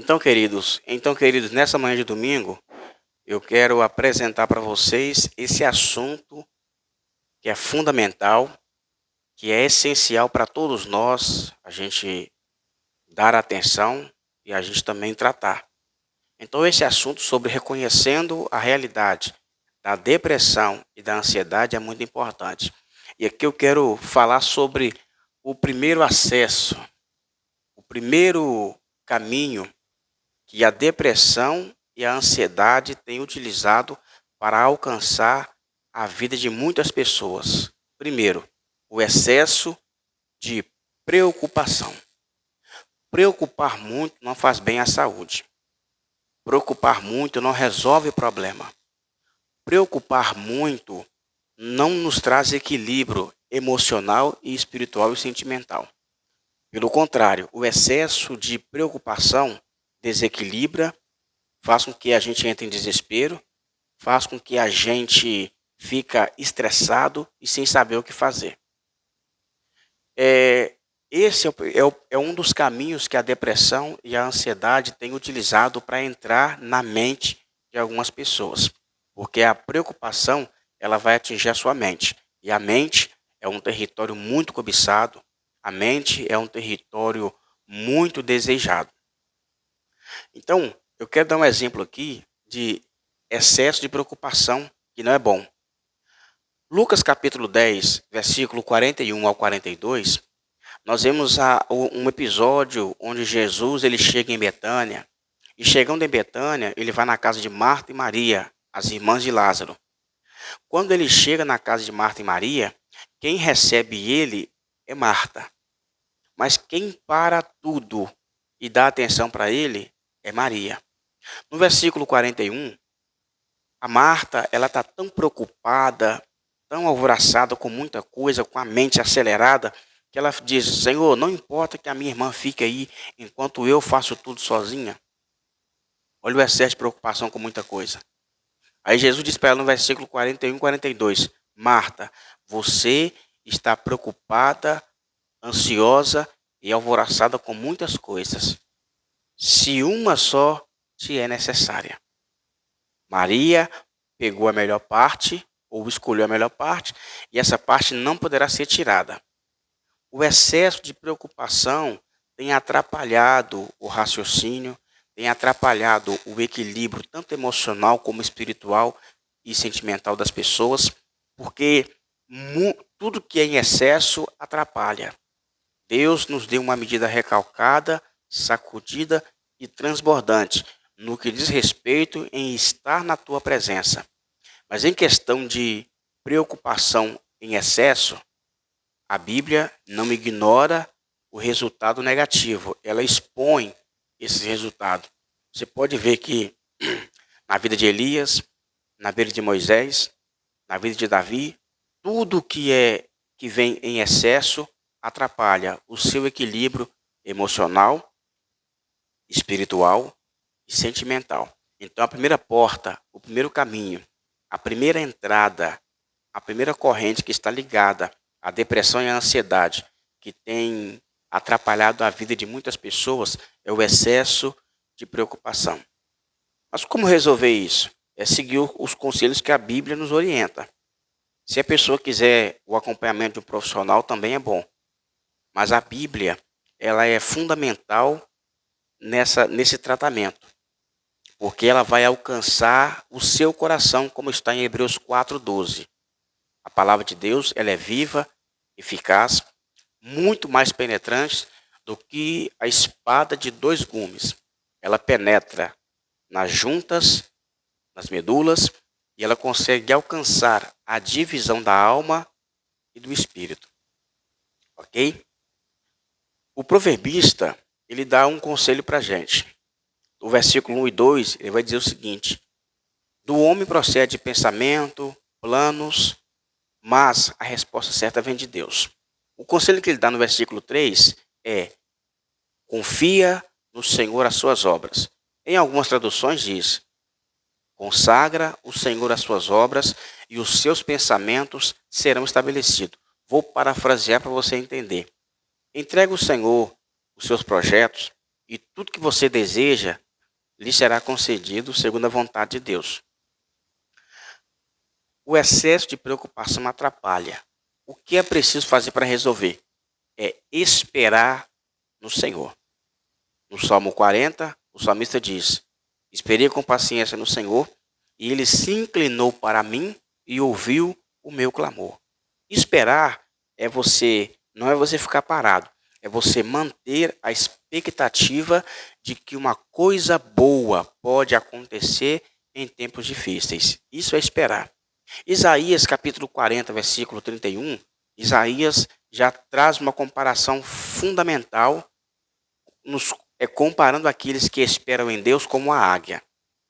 Então, queridos, nessa manhã de domingo, eu quero apresentar para vocês esse assunto que é fundamental, que é essencial para todos nós, a gente dar atenção e a gente também tratar. Então, esse assunto sobre reconhecendo a realidade da depressão e da ansiedade é muito importante. E aqui eu quero falar sobre o primeiro acesso, o primeiro caminho que a depressão e a ansiedade têm utilizado para alcançar a vida de muitas pessoas. Primeiro, o excesso de preocupação. Preocupar muito não faz bem à saúde. Preocupar muito não resolve o problema. Preocupar muito não nos traz equilíbrio emocional e espiritual e sentimental. Pelo contrário, o excesso de preocupação desequilibra, faz com que a gente entre em desespero, faz com que a gente fica estressado e sem saber o que fazer. Esse é um dos caminhos que a depressão e a ansiedade têm utilizado para entrar na mente de algumas pessoas, porque a preocupação ela vai atingir a sua mente, e a mente é um território muito cobiçado, a mente é um território muito desejado. Então, eu quero dar um exemplo aqui de excesso de preocupação que não é bom. Lucas capítulo 10, versículo 41 ao 42, nós vemos um episódio onde Jesus ele chega em Betânia, e chegando em Betânia, ele vai na casa de Marta e Maria, as irmãs de Lázaro. Quando ele chega na casa de Marta e Maria, quem recebe ele é Marta. Mas quem para tudo e dá atenção para ele é Maria. No versículo 41, a Marta ela está tão preocupada, tão alvoroçada com muita coisa, com a mente acelerada, que ela diz: Senhor, não importa que a minha irmã fique aí enquanto eu faço tudo sozinha. Olha o excesso de preocupação com muita coisa. Aí Jesus diz para ela no versículo 41 e 42, Marta, você está preocupada, ansiosa e alvoroçada com muitas coisas. Se uma só te é necessária. Maria pegou a melhor parte, ou escolheu a melhor parte, e essa parte não poderá ser tirada. O excesso de preocupação tem atrapalhado o raciocínio, tem atrapalhado o equilíbrio tanto emocional como espiritual e sentimental das pessoas, porque tudo que é em excesso atrapalha. Deus nos deu uma medida recalcada, sacudida e transbordante no que diz respeito em estar na tua presença. Mas em questão de preocupação em excesso, a Bíblia não ignora o resultado negativo, ela expõe esse resultado. Você pode ver que na vida de Elias, na vida de Moisés, na vida de Davi, tudo que vem em excesso atrapalha o seu equilíbrio emocional, espiritual e sentimental. Então a primeira porta, o primeiro caminho, a primeira entrada, a primeira corrente que está ligada à depressão e à ansiedade, que tem atrapalhado a vida de muitas pessoas, é o excesso de preocupação. Mas como resolver isso? É seguir os conselhos que a Bíblia nos orienta. Se a pessoa quiser o acompanhamento de um profissional, também é bom. Mas a Bíblia, ela é fundamental nesse tratamento, porque ela vai alcançar o seu coração, como está em Hebreus 4:12. A palavra de Deus, ela é viva, eficaz, muito mais penetrante do que a espada de 2 gumes. Ela penetra nas juntas, nas medulas, e ela consegue alcançar a divisão da alma e do espírito. Ok? O proverbista, ele dá um conselho para a gente. O versículo 1 e 2, ele vai dizer o seguinte: do homem procede pensamento, planos, mas a resposta certa vem de Deus. O conselho que ele dá no versículo 3 é: confia no Senhor as suas obras. Em algumas traduções diz: consagra o Senhor as suas obras e os seus pensamentos serão estabelecidos. Vou parafrasear para você entender. Entrega ao Senhor os seus projetos, e tudo que você deseja lhe será concedido segundo a vontade de Deus. O excesso de preocupação atrapalha. O que é preciso fazer para resolver? É esperar no Senhor. No Salmo 40, o salmista diz: esperei com paciência no Senhor, e ele se inclinou para mim e ouviu o meu clamor. Esperar não é você ficar parado, é você manter a expectativa de que uma coisa boa pode acontecer em tempos difíceis. Isso é esperar. Isaías capítulo 40, versículo 31, Isaías já traz uma comparação fundamental, comparando aqueles que esperam em Deus como a águia.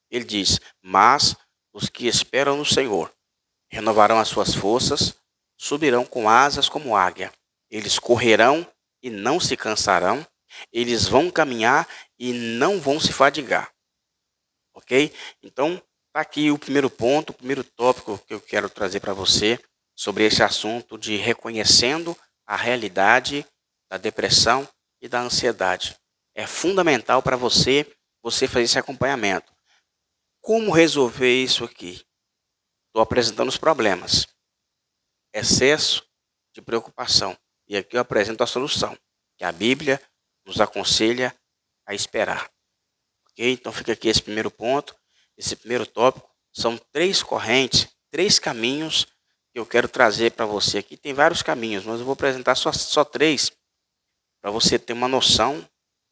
Ele diz: mas os que esperam no Senhor renovarão as suas forças, subirão com asas como águia. Eles correrão e não se cansarão, eles vão caminhar e não vão se fadigar. Ok? Então, está aqui o primeiro ponto, o primeiro tópico que eu quero trazer para você sobre esse assunto de reconhecendo a realidade da depressão e da ansiedade. É fundamental para você fazer esse acompanhamento. Como resolver isso aqui? Estou apresentando os problemas. Excesso de preocupação. E aqui eu apresento a solução, que a Bíblia nos aconselha a esperar. Ok? Então fica aqui esse primeiro ponto, esse primeiro tópico. São 3 correntes, 3 caminhos que eu quero trazer para você aqui. Tem vários caminhos, mas eu vou apresentar só 3 para você ter uma noção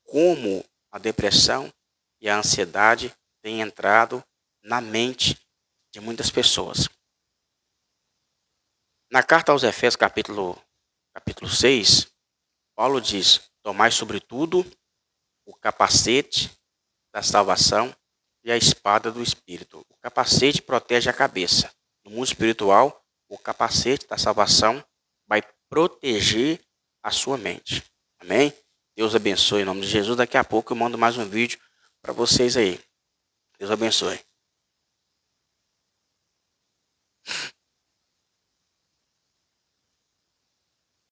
como a depressão e a ansiedade têm entrado na mente de muitas pessoas. Na carta aos Efésios, capítulo 6, Paulo diz: tomai sobretudo o capacete da salvação e a espada do Espírito. O capacete protege a cabeça. No mundo espiritual, o capacete da salvação vai proteger a sua mente. Amém? Deus abençoe em nome de Jesus. Daqui a pouco eu mando mais um vídeo para vocês aí. Deus abençoe.